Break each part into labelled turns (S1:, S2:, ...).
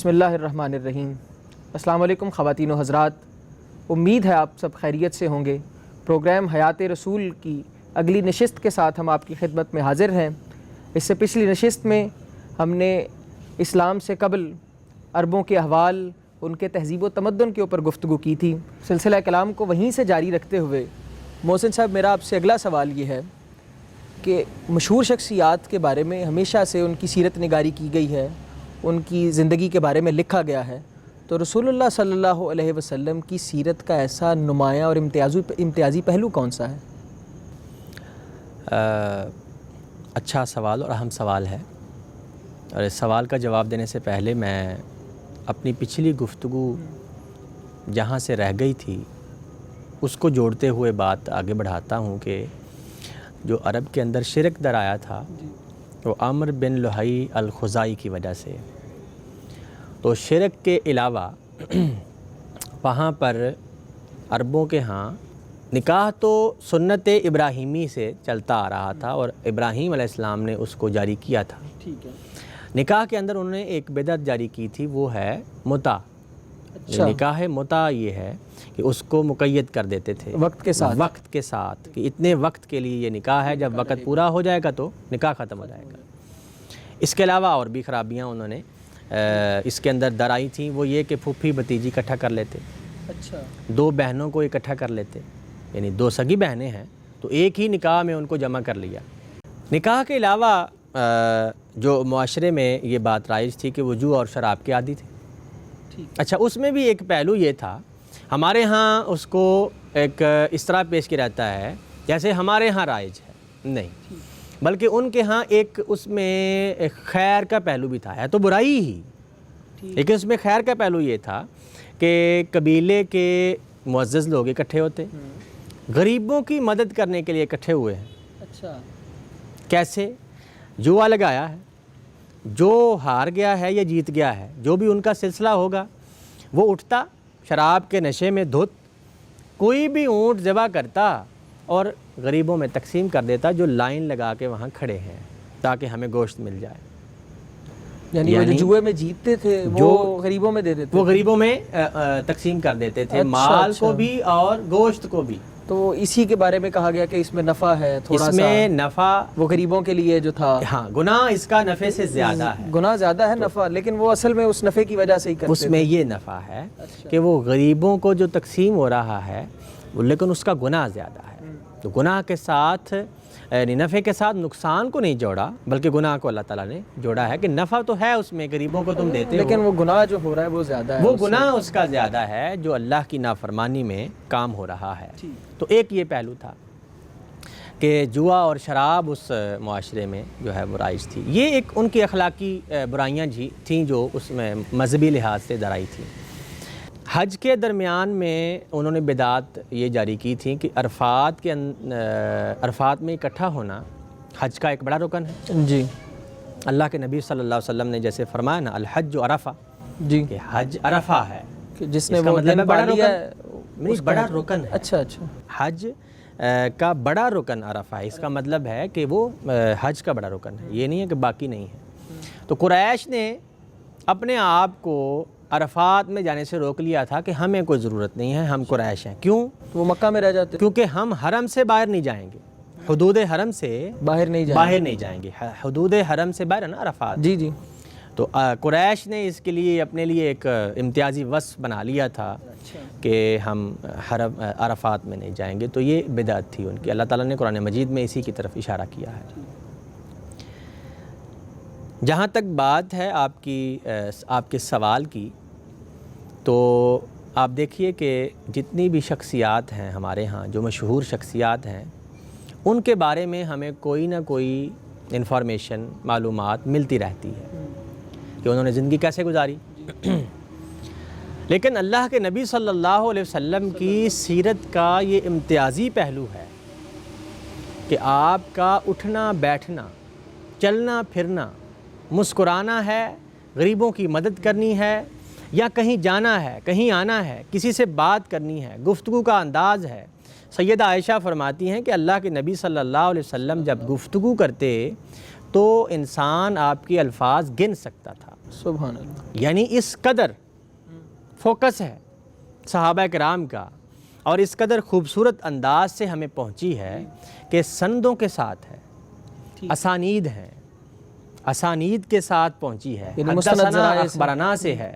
S1: بسم اللہ الرحمن الرحیم۔ السلام علیکم خواتین و حضرات، امید ہے آپ سب خیریت سے ہوں گے۔ پروگرام حیات رسول کی اگلی نشست کے ساتھ ہم آپ کی خدمت میں حاضر ہیں۔ اس سے پچھلی نشست میں ہم نے اسلام سے قبل عربوں کے احوال، ان کے تہذیب و تمدن کے اوپر گفتگو کی تھی۔ سلسلہ کلام کو وہیں سے جاری رکھتے ہوئے محسن صاحب، میرا آپ سے اگلا سوال یہ ہے کہ مشہور شخصیات کے بارے میں ہمیشہ سے ان کی سیرت نگاری کی گئی ہے، ان کی زندگی کے بارے میں لکھا گیا ہے، تو رسول اللہ صلی اللہ علیہ وسلم کی سیرت کا ایسا نمایاں اور امتیازی پہلو کون سا ہے؟
S2: اچھا سوال اور اہم سوال ہے، اور اس سوال کا جواب دینے سے پہلے میں اپنی پچھلی گفتگو جہاں سے رہ گئی تھی اس کو جوڑتے ہوئے بات آگے بڑھاتا ہوں کہ جو عرب کے اندر شرک در آیا تھا وہ عمرو بن لحی الخزاعی کی وجہ سے، تو شرک کے علاوہ وہاں پر عربوں کے ہاں نکاح تو سنت ابراہیمی سے چلتا آ رہا تھا، اور ابراہیم علیہ السلام نے اس کو جاری کیا تھا۔
S1: ٹھیک ہے۔
S2: نکاح کے اندر انہوں نے ایک بدعت جاری کی تھی، وہ ہے متع۔
S1: اچھا۔
S2: نکاح متع یہ ہے کہ اس کو مقید کر دیتے تھے وقت کے ساتھ کہ اتنے وقت کے لیے یہ نکاح ہے، جب وقت پورا ہو جائے گا تو نکاح ختم ہو جائے گا۔ اس کے علاوہ اور بھی خرابیاں انہوں نے اس کے اندر در آئی تھیں، وہ یہ کہ پھوپھی بھتیجی اکٹھا کر لیتے،
S1: اچھا،
S2: دو بہنوں کو اکٹھا کر لیتے، یعنی دو سگی بہنیں ہیں تو ایک ہی نکاح میں ان کو جمع کر لیا۔ نکاح کے علاوہ جو معاشرے میں یہ بات رائج تھی کہ وہ جوا اور شراب کے عادی تھے۔ اچھا، اس میں بھی ایک پہلو یہ تھا، ہمارے ہاں اس کو ایک اس طرح پیش کیا جاتا ہے جیسے ہمارے ہاں رائج ہے، نہیں، بلکہ ان کے ہاں ایک اس میں ایک خیر کا پہلو بھی تھا، ہے تو برائی ہی، لیکن اس میں خیر کا پہلو یہ تھا کہ قبیلے کے معزز لوگ اکٹھے ہوتے، غریبوں کی مدد کرنے کے لیے اکٹھے ہوئے ہیں۔
S1: اچھا،
S2: کیسے؟ جوا لگایا ہے، جو ہار گیا ہے یا جیت گیا ہے، جو بھی ان کا سلسلہ ہوگا وہ اٹھتا، شراب کے نشے میں دھت کوئی بھی اونٹ ذبح کرتا اور غریبوں میں تقسیم کر دیتا جو لائن لگا کے وہاں کھڑے ہیں تاکہ ہمیں گوشت مل جائے۔
S1: یعنی وہ جو جوئے میں جیتتے تھے وہ غریبوں میں دے دیتے،
S2: وہ غریبوں میں تقسیم کر دیتے تھے، مال کو بھی اور گوشت کو بھی۔
S1: تو اسی کے بارے میں کہا گیا کہ اس میں نفع ہے، تھوڑا سا
S2: اس میں نفع
S1: وہ غریبوں کے لیے جو تھا،
S2: ہاں، گناہ اس کا نفع سے زیادہ ہے،
S1: گناہ زیادہ ہے نفع، لیکن وہ اصل میں اس نفع کی وجہ سے ہی کرتے
S2: اس میں یہ نفع ہے کہ وہ غریبوں کو جو تقسیم ہو رہا ہے لیکن اس کا گناہ زیادہ ہے، تو گناہ کے ساتھ یعنی نفع کے ساتھ نقصان کو نہیں جوڑا بلکہ گناہ کو اللہ تعالیٰ نے جوڑا ہے کہ نفع تو ہے اس میں، غریبوں کو تم دیتے ہو،
S1: لیکن وہ گناہ جو ہو رہا ہے وہ زیادہ ہے،
S2: وہ گناہ اس کا زیادہ ہے جو اللہ کی نافرمانی میں کام ہو رہا ہے۔ تو ایک یہ پہلو تھا کہ جوا اور شراب اس معاشرے میں جو ہے وہ رائج تھی، یہ ایک ان کی اخلاقی برائیاں تھیں جو اس میں مذہبی لحاظ سے در آئی تھیں۔ حج کے درمیان میں انہوں نے بدعت یہ جاری کی تھی کہ عرفات میں اکٹھا ہونا حج کا ایک بڑا رکن ہے۔
S1: جی،
S2: اللہ کے نبی صلی اللہ علیہ وسلم نے جیسے فرمایا نا، الحج عرفہ،
S1: جی،
S2: کہ حج عرفہ ہے،
S1: جس نے وہ دن پا لیا ہے
S2: بڑا رکن ہے۔
S1: اچھا اچھا،
S2: حج کا بڑا رکن عرفہ ہے، اس کا مطلب ہے کہ وہ حج کا بڑا رکن ہے، یہ نہیں ہے کہ باقی نہیں ہے۔ تو قریش نے اپنے آپ کو عرفات میں جانے سے روک لیا تھا کہ ہمیں کوئی ضرورت نہیں ہے، ہم قریش ہیں۔ کیوں؟
S1: وہ مکہ میں رہ جاتے،
S2: کیونکہ ہم حرم سے باہر نہیں جائیں گے، حدود حرم سے
S1: باہر نہیں
S2: جائیں گے، حدود حرم سے باہر ہے نا عرفات۔
S1: جی جی،
S2: تو قریش نے اس کے لیے اپنے لیے ایک امتیازی وصف بنا لیا تھا کہ ہم حرم عرفات میں نہیں جائیں گے، تو یہ بدعت تھی ان کی۔ اللہ تعالیٰ نے قرآن مجید میں اسی کی طرف اشارہ کیا ہے۔ جہاں تک بات ہے آپ کے سوال کی، تو آپ دیکھیے کہ جتنی بھی شخصیات ہیں ہمارے ہاں، جو مشہور شخصیات ہیں، ان کے بارے میں ہمیں کوئی نہ کوئی انفارمیشن، معلومات ملتی رہتی ہے کہ انہوں نے زندگی کیسے گزاری، لیکن اللہ کے نبی صلی اللہ علیہ وسلم کی سیرت کا یہ امتیازی پہلو ہے کہ آپ کا اٹھنا بیٹھنا، چلنا پھرنا، مسکرانا ہے، غریبوں کی مدد کرنی ہے، یا کہیں جانا ہے، کہیں آنا ہے، کسی سے بات کرنی ہے، گفتگو کا انداز ہے۔ سیدہ عائشہ فرماتی ہیں کہ اللہ کے نبی صلی اللہ علیہ وسلم جب گفتگو کرتے تو انسان آپ کے الفاظ گن سکتا تھا،
S1: سبحان اللہ.
S2: یعنی اس قدر فوکس ہے صحابہ کرام کا اور اس قدر خوبصورت انداز سے ہمیں پہنچی ہے کہ سندوں کے ساتھ ہے، اسانید ہیں، اسانید کے ساتھ پہنچی ہے، حدثنا اخبرنا سے ہے،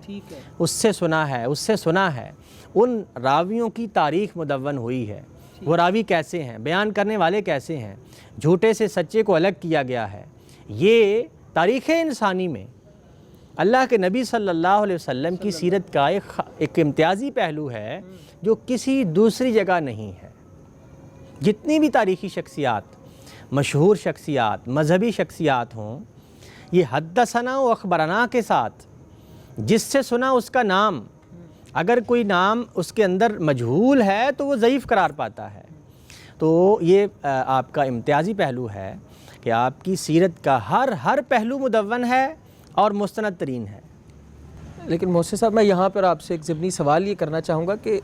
S2: اس سے سنا ہے، اس سے سنا ہے. ان راویوں کی تاریخ مدون ہوئی ہے. وہ راوی کیسے ہیں، بیان کرنے والے کیسے ہیں، جھوٹے سے سچے کو الگ کیا گیا ہے. یہ تاریخ انسانی میں اللہ کے نبی صلی اللہ علیہ وسلم کی سیرت کا ایک امتیازی پہلو ہے جو کسی دوسری جگہ نہیں ہے. جتنی بھی تاریخی شخصیات، مشہور شخصیات، مذہبی شخصیات ہوں، یہ حدثنا و اخبرنا کے ساتھ جس سے سنا اس کا نام، اگر کوئی نام اس کے اندر مجہول ہے تو وہ ضعیف قرار پاتا ہے. تو یہ آپ کا امتیازی پہلو ہے کہ آپ کی سیرت کا ہر پہلو مدون ہے اور مستند ترین ہے.
S1: لیکن محسن صاحب، میں یہاں پر آپ سے ایک ضمنی سوال یہ کرنا چاہوں گا کہ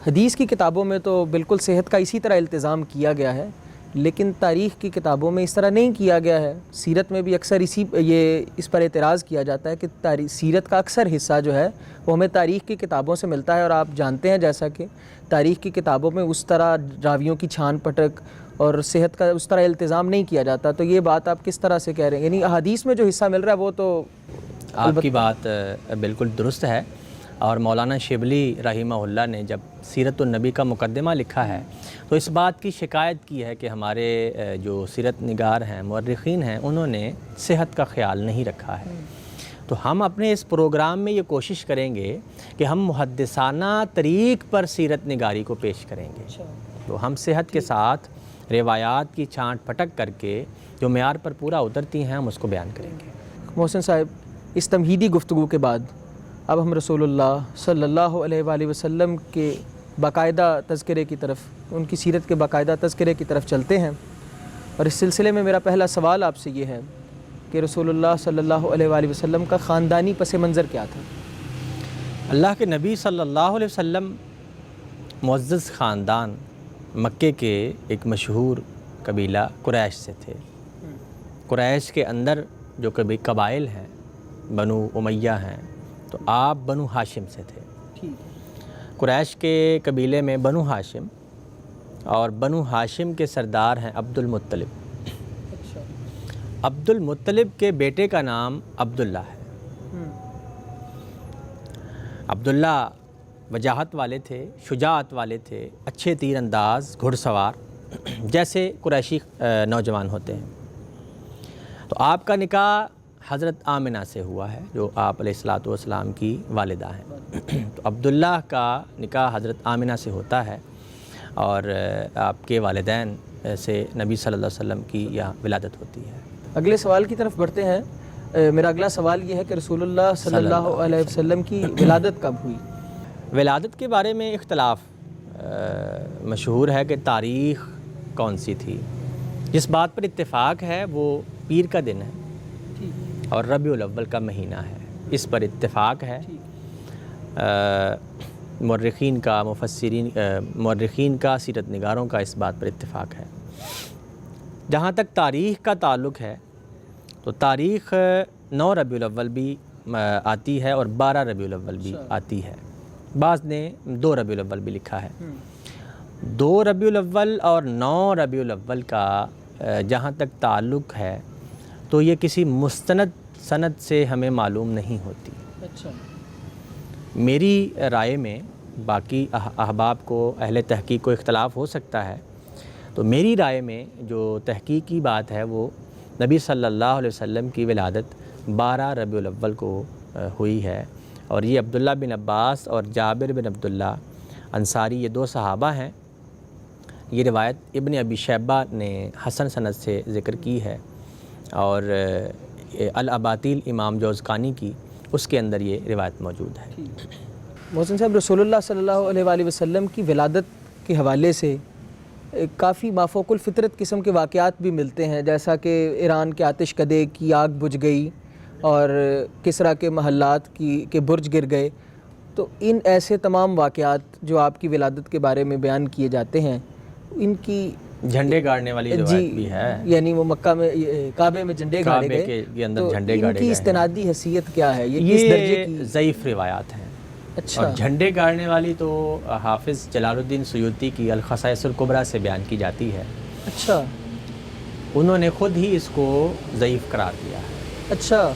S1: حدیث کی کتابوں میں تو بالکل صحت کا اسی طرح التزام کیا گیا ہے، لیکن تاریخ کی کتابوں میں اس طرح نہیں کیا گیا ہے. سیرت میں بھی اکثر اس پر اعتراض کیا جاتا ہے کہ سیرت کا اکثر حصہ جو ہے وہ ہمیں تاریخ کی کتابوں سے ملتا ہے، اور آپ جانتے ہیں جیسا کہ تاریخ کی کتابوں میں اس طرح راویوں کی چھان پٹک اور صحت کا اس طرح التزام نہیں کیا جاتا. تو یہ بات آپ کس طرح سے کہہ رہے ہیں؟ یعنی احادیث میں جو حصہ مل رہا ہے وہ تو
S2: آپ کی بات بالکل درست ہے. اور مولانا شبلی رحمہ اللہ نے جب سیرت النبی کا مقدمہ لکھا ہے تو اس بات کی شکایت کی ہے کہ ہمارے جو سیرت نگار ہیں، مورخین ہیں، انہوں نے صحت کا خیال نہیں رکھا ہے. تو ہم اپنے اس پروگرام میں یہ کوشش کریں گے کہ ہم محدثانہ طریق پر سیرت نگاری کو پیش کریں گے. تو ہم صحت کے ساتھ روایات کی چھانٹ پھٹک کر کے جو معیار پر پورا اترتی ہیں ہم اس کو بیان کریں گے.
S1: محسن صاحب، اس تمہیدی گفتگو کے بعد اب ہم رسول اللہ صلی اللہ علیہ وآلہ وسلم کے باقاعدہ تذکرے کی طرف، ان کی سیرت کے باقاعدہ تذکرے کی طرف چلتے ہیں. اور اس سلسلے میں میرا پہلا سوال آپ سے یہ ہے کہ رسول اللہ صلی اللہ علیہ وآلہ وسلم کا خاندانی پس منظر کیا تھا؟
S2: اللہ کے نبی صلی اللہ علیہ وسلم معزز خاندان مکے کے ایک مشہور قبیلہ قریش سے تھے. قریش کے اندر جو قبائل ہیں، بنو امیہ ہیں، تو آپ بنو ہاشم سے تھے. قریش کے قبیلے میں بنو ہاشم، اور بنو ہاشم کے سردار ہیں عبد المطلب. عبد المطلب کے بیٹے کا نام عبداللہ ہے. عبداللہ وجاہت والے تھے، شجاعت والے تھے، اچھے تیر انداز، گھڑ سوار، جیسے قریشی نوجوان ہوتے ہیں. تو آپ کا نکاح حضرت آمنہ سے ہوا ہے جو آپ علیہ الصلاۃ والسلام کی والدہ ہیں. تو عبداللہ کا نکاح حضرت آمنہ سے ہوتا ہے اور آپ کے والدین سے نبی صلی اللہ علیہ وسلم کی یہاں ولادت ہوتی ہے.
S1: اگلے سوال کی طرف بڑھتے ہیں. میرا اگلا سوال یہ ہے کہ رسول اللہ صلی اللہ علیہ وسلم کی ولادت کب ہوئی؟
S2: ولادت کے بارے میں اختلاف مشہور ہے کہ تاریخ کون سی تھی. جس بات پر اتفاق ہے وہ پیر کا دن ہے اور ربیع الاول کا مہینہ ہے، اس پر اتفاق ہے. مورخین کا، مورخین کا، سیرت نگاروں کا اس بات پر اتفاق ہے. جہاں تک تاریخ کا تعلق ہے تو تاریخ 9 ربیع الاول بھی آتی ہے اور 12 ربیع الاول بھی آتی ہے. بعض نے 2 ربیع الاول بھی لکھا ہے. 2 ربیع الاول اور 9 ربیع الاول کا جہاں تک تعلق ہے تو یہ کسی مستند سند سے ہمیں معلوم نہیں ہوتی.
S1: اچھا.
S2: میری رائے میں، باقی احباب کو، اہل تحقیق کو اختلاف ہو سکتا ہے، تو میری رائے میں جو تحقیقی بات ہے وہ نبی صلی اللہ علیہ وسلم کی ولادت 12 ربیع الاول کو ہوئی ہے. اور یہ عبداللہ بن عباس اور جابر بن عبداللہ انصاری، یہ 2 صحابہ ہیں. یہ روایت ابن ابی شیبہ نے حسن سند سے ذکر کی ہے اور الاباطیل امام جوزقانی کی، اس کے اندر یہ روایت موجود ہے.
S1: محسن صاحب، رسول اللہ صلی اللہ علیہ وآلہ وسلم کی ولادت کے حوالے سے کافی مافوق الفطرت قسم کے واقعات بھی ملتے ہیں، جیسا کہ ایران کے آتش کدے کی آگ بجھ گئی اور کسریٰ کے محلات کے برج گر گئے. تو ان ایسے تمام واقعات جو آپ کی ولادت کے بارے میں بیان کیے جاتے ہیں، ان کی
S2: جھنڈے گاڑنے والی روایت بھی ہے،
S1: یعنی وہ مکہ میں کعبے میں جھنڈے گاڑے
S2: کعبے
S1: گئے،
S2: کے اندر
S1: تو
S2: جھنڈے
S1: ان
S2: گاڑے
S1: کی
S2: گئے
S1: استنادی حیثیت کیا ہے؟ یہ کس درجے
S2: یہ
S1: کی؟
S2: ضعیف روایات ہیں۔
S1: اچھا،
S2: اور جھنڈے گاڑنے والی تو حافظ جلال الدین سیوطی کی الخصائص الکبریٰ سے بیان کی جاتی ہے۔
S1: اچھا
S2: انہوں نے خود ہی اس کو ضعیف قرار دیا ہے۔
S1: اچھا،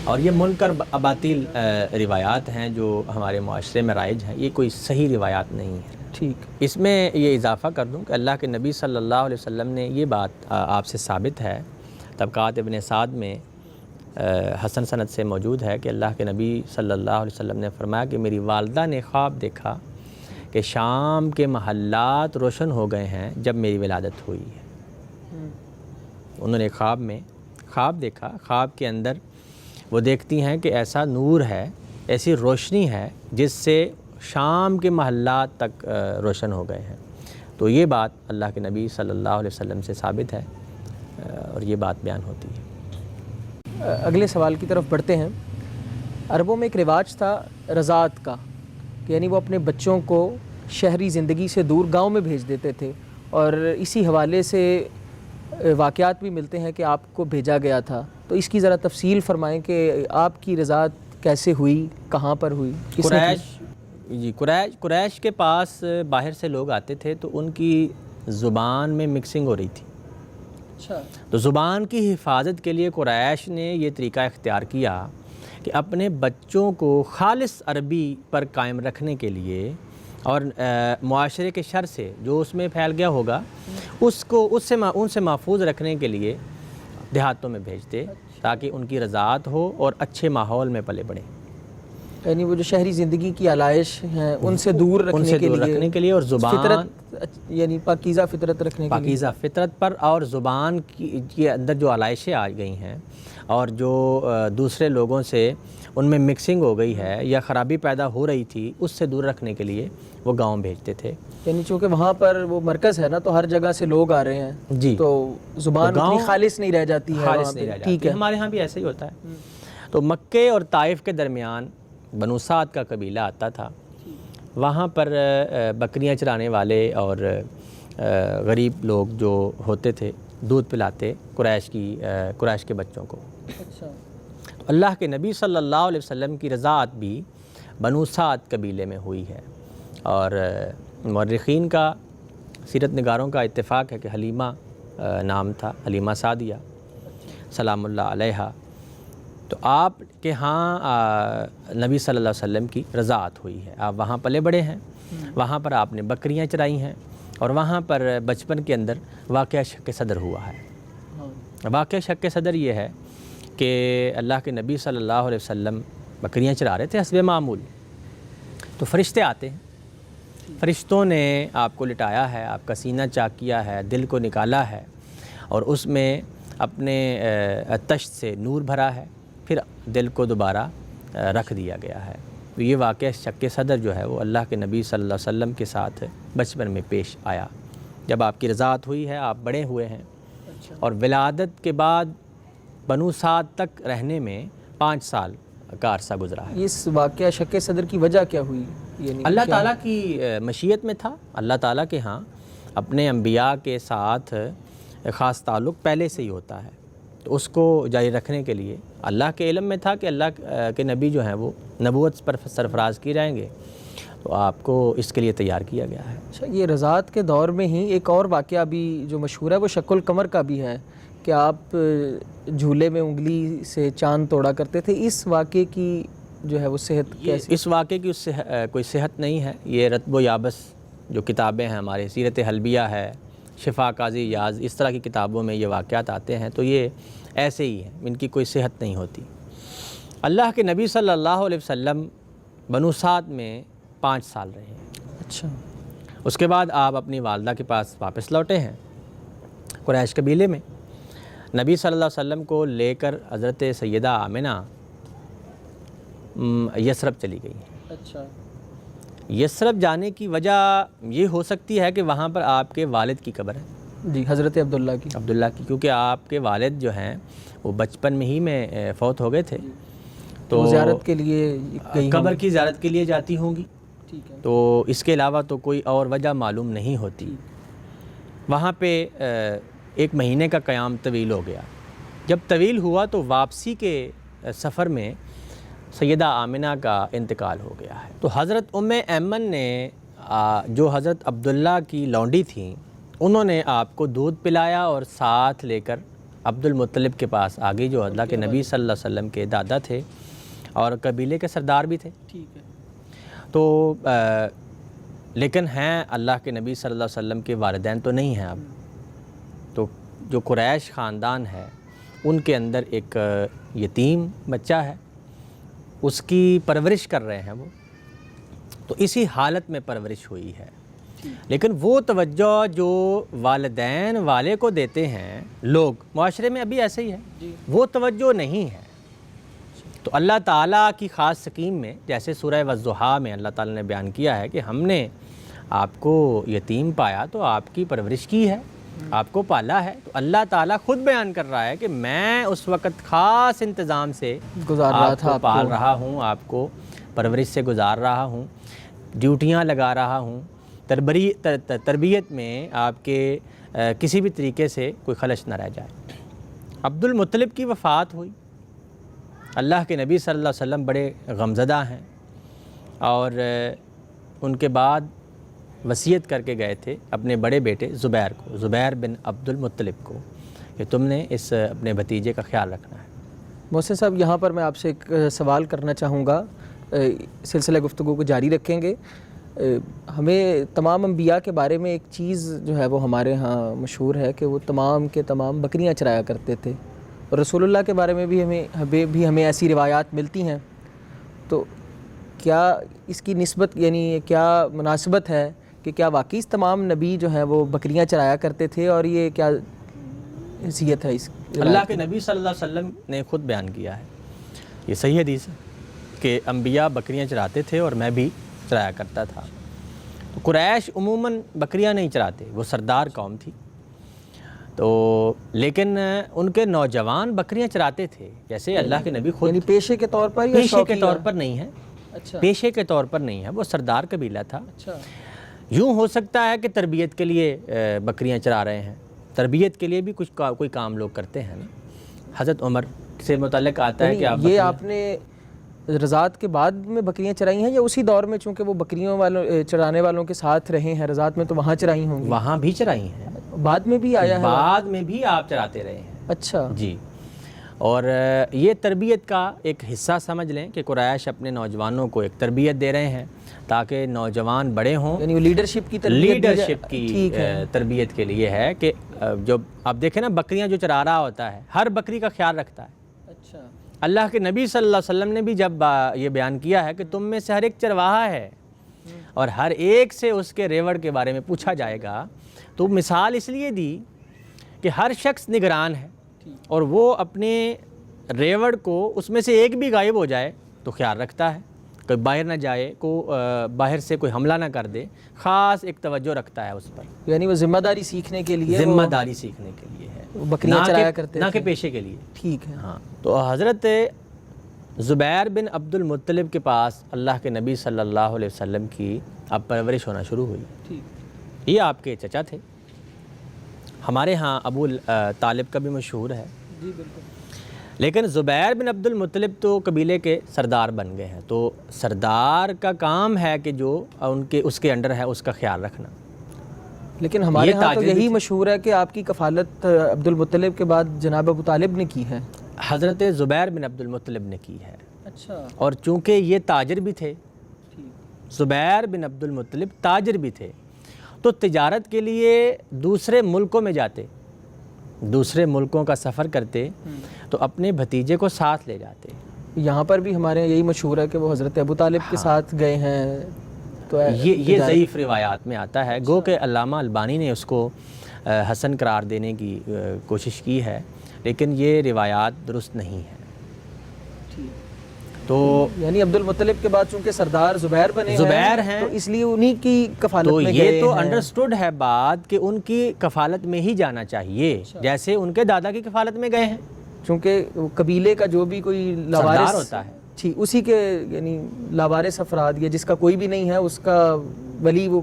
S2: اور یہ منکر اباطیل روایات ہیں جو ہمارے معاشرے میں رائج ہیں، یہ کوئی صحیح روایات نہیں ہیں۔
S1: ٹھیک،
S2: اس میں یہ اضافہ کر دوں کہ اللہ کے نبی صلی اللہ علیہ وسلم نے یہ بات آپ سے ثابت ہے، طبقات ابن سعد میں حسن سند سے موجود ہے کہ اللہ کے نبی صلی اللہ علیہ وسلم نے فرمایا کہ میری والدہ نے خواب دیکھا کہ شام کے محلات روشن ہو گئے ہیں جب میری ولادت ہوئی ہے۔ انہوں نے خواب دیکھا، خواب کے اندر وہ دیکھتی ہیں کہ ایسا نور ہے، ایسی روشنی ہے جس سے شام کے محلات تک روشن ہو گئے ہیں۔ تو یہ بات اللہ کے نبی صلی اللہ علیہ وسلم سے ثابت ہے اور یہ بات بیان ہوتی ہے۔
S1: اگلے سوال کی طرف بڑھتے ہیں۔ عربوں میں ایک رواج تھا رضاعت کا، کہ یعنی وہ اپنے بچوں کو شہری زندگی سے دور گاؤں میں بھیج دیتے تھے، اور اسی حوالے سے واقعات بھی ملتے ہیں کہ آپ کو بھیجا گیا تھا۔ تو اس کی ذرا تفصیل فرمائیں کہ آپ کی رضاعت کیسے ہوئی، کہاں پر ہوئی، کس نے کی؟
S2: قریش کے پاس باہر سے لوگ آتے تھے تو ان کی زبان میں مکسنگ ہو رہی تھی۔
S1: اچھا،
S2: تو زبان کی حفاظت کے لیے قریش نے یہ طریقہ اختیار کیا کہ اپنے بچوں کو خالص عربی پر قائم رکھنے کے لیے اور معاشرے کے شر سے جو اس میں پھیل گیا ہوگا ان سے محفوظ رکھنے کے لیے دیہاتوں میں بھیجتے تاکہ ان کی رضاعت ہو اور اچھے ماحول میں پلے بڑھیں۔
S1: یعنی وہ جو شہری زندگی کی علائش ہیں ان سے دور رکھنے کے لیے
S2: اور زبان
S1: فطرت، یعنی پاکیزہ فطرت رکھنے کے لیے،
S2: پاکیزہ فطرت پر اور زبان کے اندر جو علائشیں آ گئی ہیں اور جو دوسرے لوگوں سے ان میں مکسنگ ہو گئی ہے یا خرابی پیدا ہو رہی تھی، اس سے دور رکھنے کے لیے وہ گاؤں بھیجتے تھے۔
S1: یعنی چونکہ وہاں پر وہ مرکز ہے نا، تو ہر جگہ سے لوگ آ رہے ہیں،
S2: جی،
S1: تو زبان اتنی خالص نہیں رہ جاتی ہے،
S2: خالص نہیں رہ جاتی۔
S1: ٹھیک ہے،
S2: ہمارے ہاں بھی ایسا ہی ہوتا ہے۔ تو مکے اور طائف کے درمیان بنو سعد کا قبیلہ آتا تھا، وہاں پر بکریاں چرانے والے اور غریب لوگ جو ہوتے تھے دودھ پلاتے قریش کے بچوں کو۔
S1: اچھا،
S2: تو اللہ کے نبی صلی اللہ علیہ وسلم کی رضاعت بھی بنو سعد قبیلے میں ہوئی ہے، اور مورخین کا، سیرت نگاروں کا اتفاق ہے کہ حلیمہ نام تھا، حلیمہ سعدیہ سلام اللہ علیہا۔ تو آپ کے ہاں نبی صلی اللہ علیہ وسلم کی رضاعت ہوئی ہے، آپ وہاں پلے بڑے ہیں، وہاں پر آپ نے بکریاں چرائی ہیں، اور وہاں پر بچپن کے اندر واقعہ شق صدر ہوا ہے۔ واقعہ شق صدر یہ ہے کہ اللہ کے نبی صلی اللہ علیہ وسلم بکریاں چرا رہے تھے حسب معمول، تو فرشتے آتے ہیں، فرشتوں نے آپ کو لٹایا ہے، آپ کا سینہ چاک کیا ہے، دل کو نکالا ہے، اور اس میں اپنے تشت سے نور بھرا ہے، پھر دل کو دوبارہ رکھ دیا گیا ہے۔ تو یہ واقعہ شق صدر جو ہے وہ اللہ کے نبی صلی اللہ علیہ وسلم کے ساتھ بچپن میں پیش آیا۔ جب آپ کی رضاعت ہوئی ہے، آپ بڑے ہوئے ہیں، اور ولادت کے بعد بنو سعد تک رہنے میں 5 سال کا عرصہ گزرا ہے۔
S1: اس واقعہ شق صدر کی وجہ کیا ہوئی؟ یعنی
S2: اللہ تعالیٰ کی مشیت میں تھا۔ اللہ تعالیٰ کے ہاں اپنے انبیاء کے ساتھ خاص تعلق پہلے سے ہی ہوتا ہے، تو اس کو جاری رکھنے کے لیے اللہ کے علم میں تھا کہ اللہ کے نبی جو ہیں وہ نبوت پر سرفراز کی جائیں گے، تو آپ کو اس کے لیے تیار کیا گیا ہے۔
S1: اچھا، یہ رضاعت کے دور میں ہی ایک اور واقعہ بھی جو مشہور ہے وہ شق القمر کا بھی ہے، کہ آپ جھولے میں انگلی سے چاند توڑا کرتے تھے۔ اس واقعے کی جو ہے وہ صحت کیسی؟
S2: اس واقعے کی اس سے کوئی صحت نہیں ہے۔ یہ رتب و یابس جو کتابیں ہیں، ہمارے سیرت حلبیہ ہے، شفا قاضی یاز، اس طرح کی کتابوں میں یہ واقعات آتے ہیں، تو یہ ایسے ہی ہیں، ان کی کوئی صحت نہیں ہوتی۔ اللہ کے نبی صلی اللہ علیہ وسلم بنو سعد میں 5 سال رہے ہیں۔
S1: اچھا،
S2: اس کے بعد آپ اپنی والدہ کے پاس واپس لوٹے ہیں قریش قبیلے میں۔ نبی صلی اللہ علیہ وسلم کو لے کر حضرت سیدہ آمنہ یثرب چلی گئی ہیں۔
S1: اچھا،
S2: یثرب جانے کی وجہ یہ ہو سکتی ہے کہ وہاں پر آپ کے والد کی قبر ہے،
S1: جی، حضرت عبداللہ کی،
S2: کیونکہ آپ کے والد جو ہیں وہ بچپن میں ہی میں فوت ہو گئے تھے، تو
S1: زیارت کے لیے گئی،
S2: قبر کی زیارت کے لیے جاتی ہوں گی،
S1: ٹھیک ہے،
S2: تو اس کے علاوہ تو کوئی اور وجہ معلوم نہیں ہوتی۔ وہاں پہ ایک مہینے کا قیام طویل ہو گیا. جب طویل ہوا تو واپسی کے سفر میں سیدہ آمنہ کا انتقال ہو گیا ہے. تو حضرت ایمن نے جو حضرت عبداللہ کی لونڈی تھیں انہوں نے آپ کو دودھ پلایا اور ساتھ لے کر عبد المطلب کے پاس آ گئی جو اللہ کے نبی صلی اللہ علیہ وسلم کے دادا تھے اور قبیلے کے سردار بھی تھے.
S1: ٹھیک ہے.
S2: تو لیکن ہیں اللہ کے نبی صلی اللہ علیہ وسلم کے والدین تو نہیں ہیں اب. تو جو قریش خاندان ہے ان کے اندر ایک یتیم بچہ ہے, اس کی پرورش کر رہے ہیں وہ. تو اسی حالت میں پرورش ہوئی ہے. لیکن وہ توجہ جو والدین والے کو دیتے ہیں لوگ, معاشرے میں ابھی ایسے ہی ہے, وہ توجہ نہیں ہے. تو اللہ تعالیٰ کی خاص سکیم میں, جیسے سورہ والضحیٰ میں اللہ تعالیٰ نے بیان کیا ہے کہ ہم نے آپ کو یتیم پایا تو آپ کی پرورش کی ہے, آپ کو پالا ہے. تو اللہ تعالیٰ خود بیان کر رہا ہے کہ میں اس وقت خاص انتظام سے
S1: گزار رہا تھا,
S2: آپ کو پال رہا ہوں, آپ کو پرورش سے گزار رہا ہوں, ڈیوٹیاں لگا رہا ہوں, تربیت میں آپ کے کسی بھی طریقے سے کوئی خلش نہ رہ جائے. عبد المطلب کی وفات ہوئی. اللہ کے نبی صلی اللہ علیہ وسلم بڑے غمزدہ ہیں اور ان کے بعد وصیت کر کے گئے تھے اپنے بڑے بیٹے زبیر کو, زبیر بن عبد المطلب کو, کہ تم نے اس اپنے بھتیجے کا خیال رکھنا ہے.
S1: محسن صاحب, یہاں پر میں آپ سے ایک سوال کرنا چاہوں گا, سلسلہ گفتگو کو جاری رکھیں گے. ہمیں تمام انبیاء کے بارے میں ایک چیز جو ہے وہ ہمارے ہاں مشہور ہے کہ وہ تمام کے تمام بکریاں چرایا کرتے تھے, اور رسول اللہ کے بارے میں بھی ہمیں ایسی روایات ملتی ہیں. تو کیا اس کی نسبت, یعنی کیا مناسبت ہے کہ کیا واقعی تمام نبی جو ہیں وہ بکریاں چرایا کرتے تھے, اور یہ کیا حیثیت ہے اس؟
S2: اللہ کے نبی صلی اللہ علیہ وسلم نے خود بیان کیا ہے, یہ صحیح حدیث ہے کہ انبیاء بکریاں چراتے تھے اور میں بھی چرایا کرتا تھا. تو قریش عموماً بکریاں نہیں چراتے, وہ سردار قوم تھی. تو لیکن ان کے نوجوان بکریاں چراتے تھے, جیسے اللہ کے نبی خود.
S1: یعنی پیشے کے طور پر,
S2: پیشے کے طور پر نہیں ہے.
S1: اچھا,
S2: پیشے کے طور پر نہیں ہے, وہ سردار قبیلہ تھا.
S1: اچھا,
S2: یوں ہو سکتا ہے کہ تربیت کے لیے بکریاں چرا رہے ہیں, تربیت کے لیے بھی کوئی کام لوگ کرتے ہیں نا. حضرت عمر سے متعلق آتا ہے کہ
S1: یہ آپ نے رضاعت کے بعد میں بکریاں چرائی ہیں یا اسی دور میں, چونکہ وہ بکریوں والوں چرانے والوں کے ساتھ رہے ہیں رضاعت میں, تو وہاں چرائی ہوں گی؟
S2: وہاں بھی چرائی ہیں,
S1: بعد میں بھی آیا ہے,
S2: بعد میں بھی آپ چراتے رہے ہیں.
S1: اچھا
S2: جی. اور یہ تربیت کا ایک حصہ سمجھ لیں کہ قریش اپنے نوجوانوں کو ایک تربیت دے رہے ہیں تاکہ نوجوان بڑے ہوں.
S1: یعنی لیڈرشپ کی تربیت,
S2: لیڈرشپ کی تربیت کے لیے ہے کہ جو آپ دیکھیں نا, بکریاں جو چرا رہا ہوتا ہے ہر بکری کا خیال رکھتا ہے.
S1: اچھا,
S2: اللہ کے نبی صلی اللہ علیہ وسلم نے بھی جب یہ بیان کیا ہے کہ تم میں سے ہر ایک چرواہا ہے اور ہر ایک سے اس کے ریوڑ کے بارے میں پوچھا جائے گا, تو مثال اس لیے دی کہ ہر شخص نگران ہے اور وہ اپنے ریوڑ کو اس میں سے ایک بھی غائب ہو جائے تو خیال رکھتا ہے, کوئی باہر نہ جائے, باہر سے کوئی حملہ نہ کر دے, خاص ایک توجہ رکھتا ہے اس پر.
S1: یعنی وہ ذمہ داری سیکھنے کے لیے,
S2: ذمہ داری سیکھنے کے لیے ہے,
S1: بکریاں چرایا کرتے
S2: نہ کہ پیشے کے لیے.
S1: ٹھیک ہے.
S2: ہاں, تو حضرت زبیر بن عبد المطلب کے پاس اللہ کے نبی صلی اللہ علیہ وسلم کی اب پرورش ہونا شروع ہوئی. یہ آپ کے چچا تھے. ہمارے ہاں ابو طالب کا بھی مشہور ہے.
S1: جی بالکل.
S2: لیکن زبیر بن عبد المطلب تو قبیلے کے سردار بن گئے ہیں, تو سردار کا کام ہے کہ جو اس کے انڈر ہے اس کا خیال رکھنا.
S1: لیکن ہمارے ہاں تو یہی مشہور ہے کہ آپ کی کفالت عبد المطلب کے بعد جناب ابو طالب نے کی ہے.
S2: حضرت زبیر بن عبد المطلب نے کی ہے.
S1: اچھا.
S2: اور چونکہ یہ تاجر بھی تھے, زبیر بن عبد المطلب تاجر بھی تھے, تو تجارت کے لیے دوسرے ملکوں میں جاتے, دوسرے ملکوں کا سفر کرتے, تو اپنے بھتیجے کو ساتھ لے جاتے.
S1: یہاں پر بھی ہمارے یہی مشہور ہے کہ وہ حضرت ابو طالب کے ساتھ گئے ہیں. تو
S2: یہ ضعیف روایات میں آتا ہے, گو کہ علامہ البانی نے اس کو حسن قرار دینے کی کوشش کی ہے, لیکن یہ روایات درست نہیں ہیں. تو
S1: یعنی عبد المطلب کے بعد چونکہ سردار زبیر ہیں تو اس لیے انہی کی کفالت میں گئے ہیں.
S2: تو یہ تو انڈرسٹوڈ ہے بات کہ ان کی کفالت میں ہی جانا چاہیے, جیسے ان کے دادا کی کفالت میں گئے ہیں,
S1: چونکہ قبیلے کا جو بھی کوئی لاوارث
S2: ہوتا ہے,
S1: اسی کے یعنی لاوارث افراد یا جس کا کوئی بھی نہیں ہے اس کا ولی وہ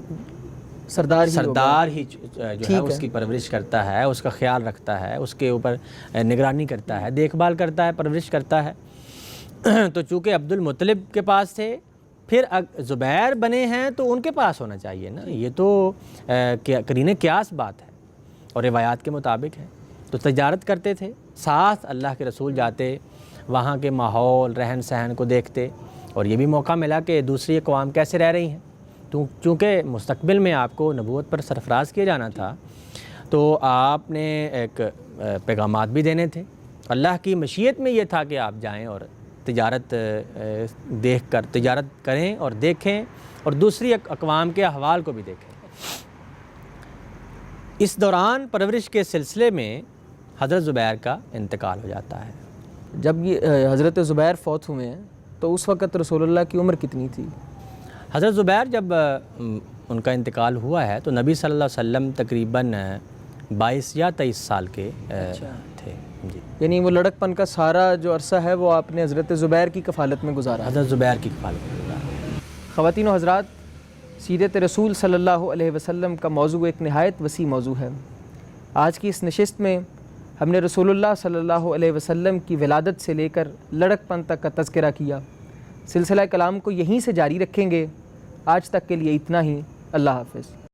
S2: سردار ہی جو ہے اس کی پرورش کرتا ہے، اس کا خیال رکھتا ہے، اس کے اوپر نگرانی کرتا ہے، دیکھ بھال کرتا ہے، پرورش کرتا ہے۔ تو چونکہ عبد المطلب کے پاس تھے، پھر زبیر بنے ہیں تو ان کے پاس ہونا چاہیے نا، یہ تو قرین قیاس بات ہے اور روایات کے مطابق ہے۔ تو تجارت کرتے تھے، ساتھ اللہ کے رسول جاتے، وہاں کے ماحول رہن سہن کو دیکھتے، اور یہ بھی موقع ملا کہ دوسری اقوام کیسے رہ رہی ہیں، چونکہ مستقبل میں آپ کو نبوت پر سرفراز کیا جانا تھا، تو آپ نے ایک پیغامات بھی دینے تھے۔ اللہ کی مشیت میں یہ تھا کہ آپ جائیں اور تجارت کریں اور دیکھیں، اور دوسری اقوام کے احوال کو بھی دیکھیں۔ اس دوران پرورش کے سلسلے میں حضرت زبیر کا انتقال ہو جاتا ہے۔
S1: جب یہ حضرت زبیر فوت ہوئے ہیں تو اس وقت رسول اللہ کی عمر کتنی تھی؟
S2: حضرت زبیر جب ان کا انتقال ہوا ہے تو نبی صلی اللہ علیہ وسلم تقریباً 22 یا 23 سال کے تھے جی۔
S1: یعنی وہ لڑکپن کا سارا جو عرصہ ہے وہ آپ نے حضرت زبیر کی کفالت میں گزارا؟
S2: حضرت زبیر کی کفالت میں گزارا۔
S1: خواتین و حضرات، سیرت رسول صلی اللہ علیہ وسلم کا موضوع ایک نہایت وسیع موضوع ہے۔ آج کی اس نشست میں ہم نے رسول اللہ صلی اللہ علیہ وسلم کی ولادت سے لے کر لڑکپن تک کا تذکرہ کیا۔ سلسلہ کلام کو یہیں سے جاری رکھیں گے۔ آج تک کے لیے اتنا ہی۔ اللہ حافظ۔